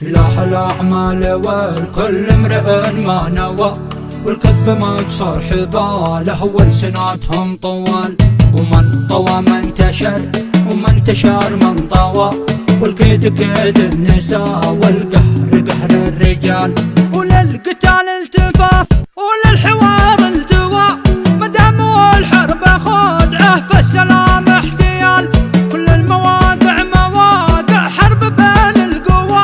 فلاح الأعمال والكل امرئ ما نوى، والكذب مكسر حباله والسناتهم طوال. ومن طوى من تشر ومن تشر من طوى، والكيد كيد النساء والقهر قهر الرجال. وللقتال التفاف وللحوار التوى، مدام والحرب خدعه فالسلام احتيال. كل المواقع مواقع حرب بين القوى،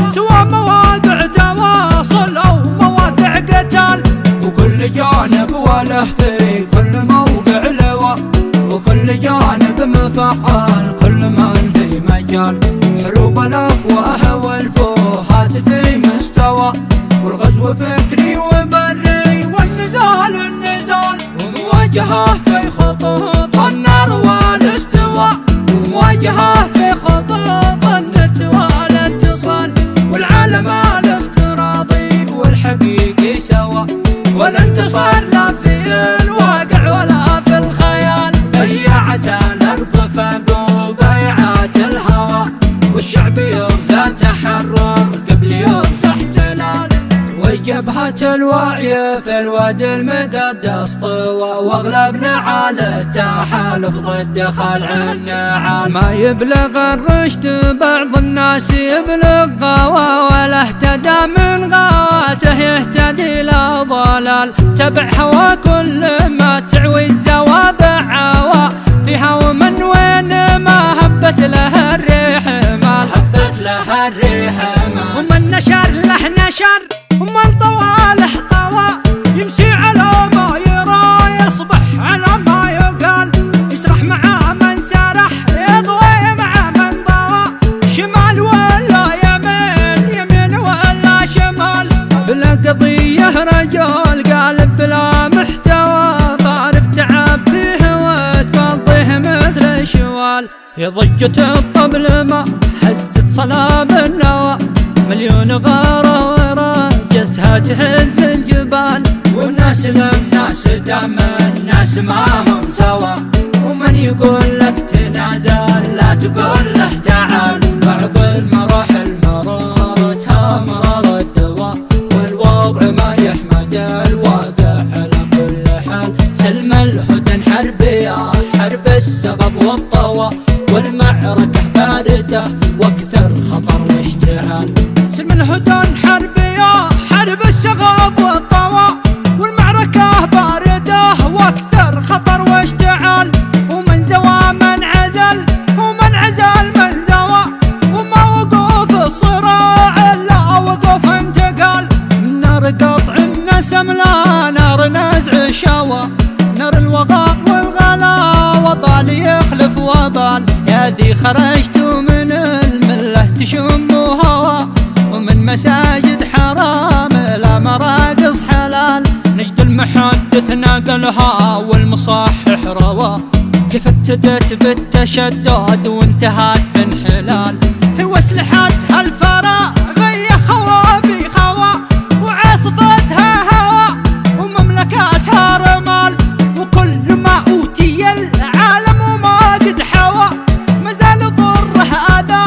سواء مواقع تواصل او مواقع قتال. وكل جانب وله في كل موقع لواء، وكل جانب مفعل كل من في مجال. حروب الافواه والفوهات في مستوى، والغزو فكري وبري والنزال النزال. ومواجهة في خطوط النار والاستواء، ومواجهة في خطوط النت والاتصال. والعالم الافتراضي والحقيقي سوا، والانتصار لا في الواقع ولا في الخيال. بيعت الارض فوق بيعات الهوى، والشعب يغزى تحرر قبل يغزى احتلال. وجبهة الوعي في الوادي المدد اسطوى، واغلبنا على التحالف ضد خلع النعال. ما يبلغ الرشد بعض الناس يبلغ غوى، ولا اهتدى من غواته يهتدي الى ضلال. تبع هوى كل ما تعوي الزوابع عوى فيها، ومن وين ما هبت له الريح مال، هبت له الريح مال. ومن نشر له نشر، ومن طوى له طوى. يمشي على ما يرى يصبح على ما يقال، يسرح مع من سرح يضوي مع من ضوى. شمال ولا يمين يمين ولا شمال، بلا قضية رجال قالب بلا محتوى. فارق تعبيه وتفضيه مثل الشوال. يا ضجة الطبل ما هزت صلاب النوى، مليون غارة ورجتها تهز الجبال. والناس للناس دام الناس ما هم سوا، ومن يقول لك تنازل لا تقول له تعال. بعض المراحل مرارتها مرار الدواء، والوضع ما يحمد الواقع على كل حال. سلم الهدن حربية حرب السغب والطوى، والمعركة باردة واكثر خطر واشتعال. سلم الهدن حربية حرب السغب والطوى، والمعركة باردة واكثر خطر واشتعال. ومن زوى من عزل ومن عزل من زوى، وما وقوف الصراع الا وقوف انتقال. نار قطع النسم لا نار نزع الشوى، نار الوغى والغلا وبال يخلف وبال. يا ذي خرجت من المله تشم هوى، ومن مساجد حرام لا مراقص حلال. نجد المحدث ناقلها والمصحح روى، كيف ابتدت بالتشدد وانتهت بانحلال. هو اسلحتها الفراغية خوا في خوا، وعاصفتها هوى ومملكاتها رمال. وكل ما اوتي العالم وما قد حوى، مازال ضره اذى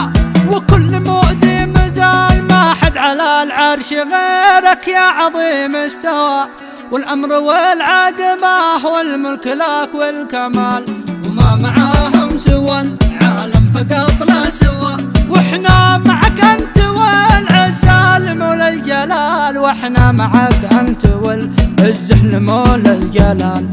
وكل مؤذي مازال. ما حد على العرش غيرك يا عظيم استوى، والامر والعدمه والملك لك والكمال. وما معاهم سوى العالم فقط لا سوى، واحنا معك انت والعزال مولى الجلال. واحنا معك انت والعز مولى الجلال.